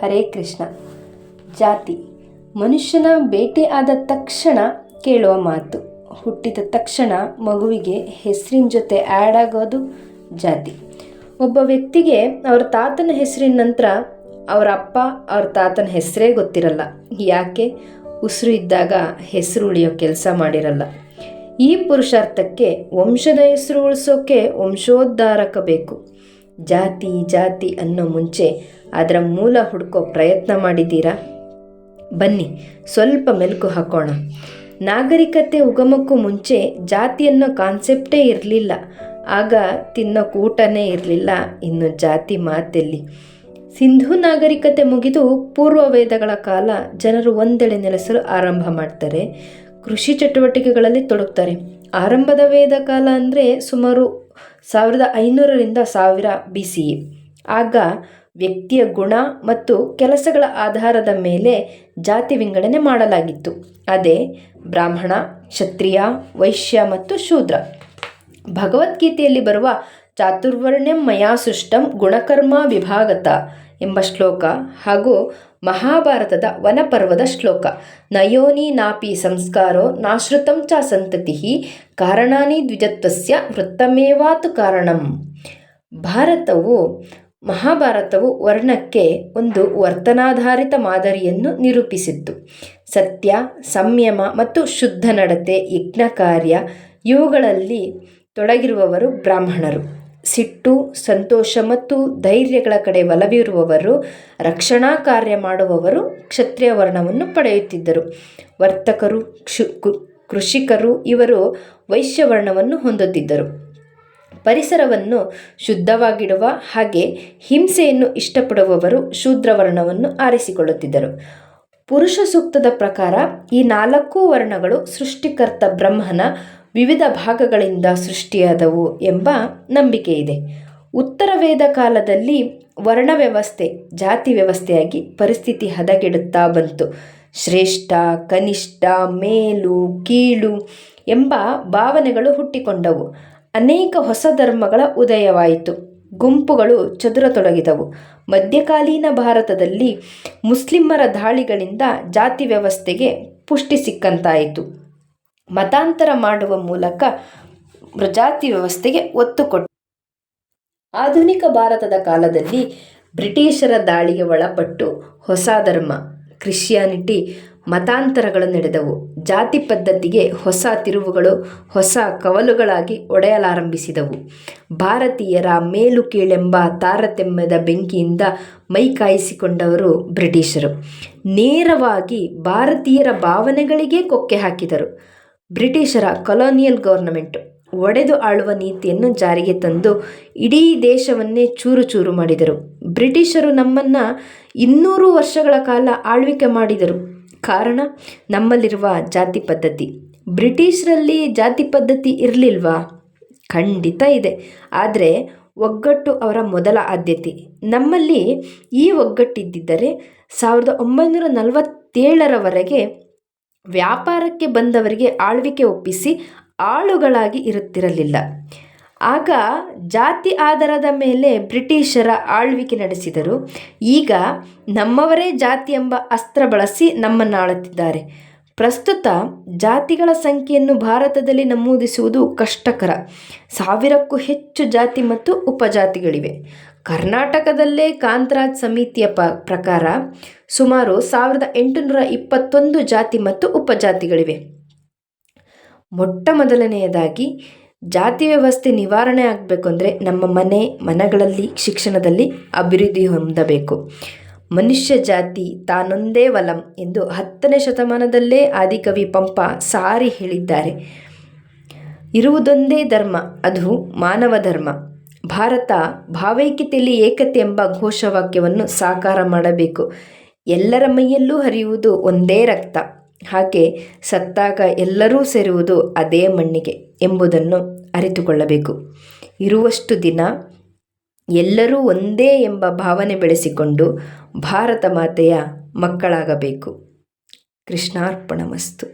ಹರೇ ಕೃಷ್ಣ. ಜಾತಿ ಮನುಷ್ಯನ ಬೇಟೆ ಆದ ತಕ್ಷಣ ಕೇಳುವ ಮಾತು. ಹುಟ್ಟಿದ ತಕ್ಷಣ ಮಗುವಿಗೆ ಹೆಸರಿನ ಜೊತೆ ಆ್ಯಡ್ ಆಗೋದು ಜಾತಿ. ಒಬ್ಬ ವ್ಯಕ್ತಿಗೆ ಅವ್ರ ತಾತನ ಹೆಸರಿನ ನಂತರ ಅವರ ಅಪ್ಪ ಅವ್ರ ತಾತನ ಹೆಸರೇ ಗೊತ್ತಿರಲ್ಲ. ಯಾಕೆ? ಉಸಿರು ಇದ್ದಾಗ ಹೆಸರು ಉಳಿಯೋ ಕೆಲಸ ಮಾಡಿರಲ್ಲ. ಈ ಪುರುಷಾರ್ಥಕ್ಕೆ ವಂಶದ ಹೆಸರು ಉಳಿಸೋಕೆ ವಂಶೋದ್ಧಾರಕ ಬೇಕು. ಜಾತಿ ಜಾತಿ ಅನ್ನೋ ಮುಂಚೆ ಅದರ ಮೂಲ ಹುಡುಕೋ ಪ್ರಯತ್ನ ಮಾಡಿದ್ದೀರಾ? ಬನ್ನಿ ಸ್ವಲ್ಪ ಮೆಲುಕು ಹಾಕೋಣ. ನಾಗರಿಕತೆ ಉಗಮಕ್ಕೂ ಮುಂಚೆ ಜಾತಿ ಅನ್ನೋ ಕಾನ್ಸೆಪ್ಟೇ ಇರಲಿಲ್ಲ. ಆಗ ತಿನ್ನೋಕೆ ಊಟನೇ ಇರಲಿಲ್ಲ, ಇನ್ನು ಜಾತಿ ಮಾತೆಲ್ಲಿ. ಸಿಂಧೂ ನಾಗರಿಕತೆ ಮುಗಿದು ಪೂರ್ವ ವೇದಗಳ ಕಾಲ ಜನರು ಒಂದೆಡೆ ನೆಲೆಸಲು ಆರಂಭ ಮಾಡ್ತಾರೆ. ಕೃಷಿ ಚಟುವಟಿಕೆಗಳಲ್ಲಿ ತೊಡಗ್ತಾರೆ. ಆರಂಭದ ವೇದ ಕಾಲ ಅಂದರೆ ಸುಮಾರು 1500ರಿಂದ 1000 BCE. ಆಗ ವ್ಯಕ್ತಿಯ ಗುಣ ಮತ್ತು ಕೆಲಸಗಳ ಆಧಾರದ ಮೇಲೆ ಜಾತಿ ವಿಂಗಡಣೆ ಮಾಡಲಾಗಿತ್ತು. ಅದೇ ಬ್ರಾಹ್ಮಣ, ಕ್ಷತ್ರಿಯ, ವೈಶ್ಯ ಮತ್ತು ಶೂದ್ರ. ಭಗವದ್ಗೀತೆಯಲ್ಲಿ ಬರುವ ಚಾತುರ್ವರ್ಣ್ಯಂ ಮಯಾ ಸೃಷ್ಟಂ ಗುಣಕರ್ಮ ವಿಭಾಗತ ಎಂಬ ಶ್ಲೋಕ ಹಾಗೂ ಮಹಾಭಾರತದ ವನಪರ್ವದ ಶ್ಲೋಕ ನಯೋನಿ ನಾಪಿ ಸಂಸ್ಕಾರೋ ನಾಶ್ರುತಂ ಚ ಸಂತತಿ ಕಾರಣಾನಿ ದ್ವಿಜತ್ವಸ್ಯ ವೃತ್ತಮೇವಾತು ಕಾರಣಂ. ಮಹಾಭಾರತವು ವರ್ಣಕ್ಕೆ ಒಂದು ವರ್ತನಾಧಾರಿತ ಮಾದರಿಯನ್ನು ನಿರೂಪಿಸಿತ್ತು. ಸತ್ಯ, ಸಂಯಮ ಮತ್ತು ಶುದ್ಧ ನಡತೆ, ಯಜ್ಞ ಕಾರ್ಯ ಇವುಗಳಲ್ಲಿ ತೊಡಗಿರುವವರು ಬ್ರಾಹ್ಮಣರು. ಸಿಟ್ಟು, ಸಂತೋಷ ಮತ್ತು ಧೈರ್ಯಗಳ ಕಡೆ ಒಲವಿರುವವರು, ರಕ್ಷಣಾ ಕಾರ್ಯ ಮಾಡುವವರು ಕ್ಷತ್ರಿಯ ವರ್ಣವನ್ನು ಪಡೆಯುತ್ತಿದ್ದರು. ವರ್ತಕರು, ಕೃಷಿಕರು ಇವರು ವೈಶ್ಯವರ್ಣವನ್ನು ಹೊಂದುತ್ತಿದ್ದರು. ಪರಿಸರವನ್ನು ಶುದ್ಧವಾಗಿಡುವ ಹಾಗೆ ಹಿಂಸೆಯನ್ನು ಇಷ್ಟಪಡುವವರು ಶೂದ್ರವರ್ಣವನ್ನು ಆರಿಸಿಕೊಳ್ಳುತ್ತಿದ್ದರು. ಪುರುಷ ಸೂಕ್ತದ ಪ್ರಕಾರ ಈ 4 ವರ್ಣಗಳು ಸೃಷ್ಟಿಕರ್ತ ಬ್ರಹ್ಮನ ವಿವಿಧ ಭಾಗಗಳಿಂದ ಸೃಷ್ಟಿಯಾದವು ಎಂಬ ನಂಬಿಕೆ ಇದೆ. ಉತ್ತರ ವೇದ ಕಾಲದಲ್ಲಿ ವರ್ಣ ವ್ಯವಸ್ಥೆ ಜಾತಿ ವ್ಯವಸ್ಥೆಯಾಗಿ ಪರಿಸ್ಥಿತಿ ಹದಗೆಡುತ್ತಾ ಬಂತು. ಶ್ರೇಷ್ಠ, ಕನಿಷ್ಠ, ಮೇಲು, ಕೀಳು ಎಂಬ ಭಾವನೆಗಳು ಹುಟ್ಟಿಕೊಂಡವು. ಅನೇಕ ಹೊಸ ಧರ್ಮಗಳ ಉದಯವಾಯಿತು. ಗುಂಪುಗಳು ಚದುರತೊಡಗಿದವು. ಮಧ್ಯಕಾಲೀನ ಭಾರತದಲ್ಲಿ ಮುಸ್ಲಿಮರ ದಾಳಿಗಳಿಂದ ಜಾತಿ ವ್ಯವಸ್ಥೆಗೆ ಪುಷ್ಟಿ ಸಿಕ್ಕಂತಾಯಿತು. ಮತಾಂತರ ಮಾಡುವ ಮೂಲಕ ಜಾತಿ ವ್ಯವಸ್ಥೆಗೆ ಒತ್ತು ಕೊಟ್ಟು ಆಧುನಿಕ ಭಾರತದ ಕಾಲದಲ್ಲಿ ಬ್ರಿಟಿಷರ ದಾಳಿಗೆ ಒಳಪಟ್ಟು ಹೊಸ ಧರ್ಮ ಕ್ರಿಶ್ಚಿಯಾನಿಟಿ ಮತಾಂತರಗಳು ನಡೆದವು. ಜಾತಿ ಪದ್ಧತಿಗೆ ಹೊಸ ತಿರುವುಗಳು, ಹೊಸ ಕವಲುಗಳಾಗಿ ಒಡೆಯಲಾರಂಭಿಸಿದವು. ಭಾರತೀಯರ ಮೇಲು ಕೀಳೆಂಬ ತಾರತಮ್ಯದ ಬೆಂಕಿಯಿಂದ ಮೈ ಕಾಯಿಸಿಕೊಂಡವರು ಬ್ರಿಟಿಷರು. ನೇರವಾಗಿ ಭಾರತೀಯರ ಭಾವನೆಗಳಿಗೇ ಕೊಕ್ಕೆ ಹಾಕಿದರು. ಬ್ರಿಟಿಷರ ಕೊಲೋನಿಯಲ್ ಗವರ್ನಮೆಂಟ್ ಒಡೆದು ಆಳುವ ನೀತಿಯನ್ನು ಜಾರಿಗೆ ತಂದು ಇಡೀ ದೇಶವನ್ನೇ ಚೂರು ಚೂರು ಮಾಡಿದರು. ಬ್ರಿಟಿಷರು ನಮ್ಮನ್ನು 200 ವರ್ಷಗಳ ಕಾಲ ಆಳ್ವಿಕೆ ಮಾಡಿದರು. ಕಾರಣ ನಮ್ಮಲ್ಲಿರುವ ಜಾತಿ ಪದ್ಧತಿ. ಬ್ರಿಟಿಷರಲ್ಲಿ ಜಾತಿ ಪದ್ಧತಿ ಇರಲಿಲ್ವಾ? ಖಂಡಿತ ಇದೆ. ಆದರೆ ಒಗ್ಗಟ್ಟು ಅವರ ಮೊದಲ ಆದ್ಯತೆ. ನಮ್ಮಲ್ಲಿ ಈ ಒಗ್ಗಟ್ಟಿದ್ದರೆ 1947ರವರೆಗೆ ವ್ಯಾಪಾರಕ್ಕೆ ಬಂದವರಿಗೆ ಆಳ್ವಿಕೆ ಒಪ್ಪಿಸಿ ಆಳುಗಳಾಗಿ ಇರುತ್ತಿರಲಿಲ್ಲ. ಆಗ ಜಾತಿ ಆಧಾರದ ಮೇಲೆ ಬ್ರಿಟಿಷರ ಆಳ್ವಿಕೆ ನಡೆಸಿದರು. ಈಗ ನಮ್ಮವರೇ ಜಾತಿ ಎಂಬ ಅಸ್ತ್ರ ಬಳಸಿ ನಮ್ಮನ್ನಾಳುತ್ತಿದ್ದಾರೆ. ಪ್ರಸ್ತುತ ಜಾತಿಗಳ ಸಂಖ್ಯೆಯನ್ನು ಭಾರತದಲ್ಲಿ ನಮೂದಿಸುವುದು ಕಷ್ಟಕರ. 1000ಕ್ಕೂ ಹೆಚ್ಚು ಜಾತಿ ಮತ್ತು ಉಪಜಾತಿಗಳಿವೆ. ಕರ್ನಾಟಕದಲ್ಲೇ ಕಾಂತರಾಜ್ ಸಮಿತಿಯ ಪ್ರಕಾರ ಸುಮಾರು 1821 ಜಾತಿ ಮತ್ತು ಉಪಜಾತಿಗಳಿವೆ. ಮೊದಲನೆಯದಾಗಿ ಜಾತಿ ವ್ಯವಸ್ಥೆ ನಿವಾರಣೆ ಆಗಬೇಕು ಅಂದರೆ ನಮ್ಮ ಮನೆಗಳಲ್ಲಿ ಶಿಕ್ಷಣದಲ್ಲಿ ಅಭಿವೃದ್ಧಿ ಹೊಂದಬೇಕು. ಮನುಷ್ಯ ಜಾತಿ ತಾನೊಂದೇ ವಲಂ ಎಂದು 10ನೇ ಶತಮಾನದಲ್ಲೇ ಆದಿಕವಿ ಪಂಪ ಸಾರಿ ಹೇಳಿದ್ದಾರೆ. ಇರುವುದೊಂದೇ ಧರ್ಮ, ಅದು ಮಾನವ ಧರ್ಮ. ಭಾರತ ಭಾವೈಕ್ಯತೆಯಲ್ಲಿ ಏಕತೆ ಎಂಬ ಘೋಷವಾಕ್ಯವನ್ನು ಸಾಕಾರ ಮಾಡಬೇಕು. ಎಲ್ಲರ ಮೈಯಲ್ಲೂ ಹರಿಯುವುದು ಒಂದೇ ರಕ್ತ, ಹಾಗೆ ಸತ್ತಾಗ ಎಲ್ಲರೂ ಸೇರುವುದು ಅದೇ ಮಣ್ಣಿಗೆ ಎಂಬುದನ್ನು ಅರಿತುಕೊಳ್ಳಬೇಕು. ಇರುವಷ್ಟು ದಿನ ಎಲ್ಲರೂ ಒಂದೇ ಎಂಬ ಭಾವನೆ ಬೆಳೆಸಿಕೊಂಡು ಭಾರತ ಮಾತೆಯ ಮಕ್ಕಳಾಗಬೇಕು. ಕೃಷ್ಣಾರ್ಪಣಮಸ್ತು.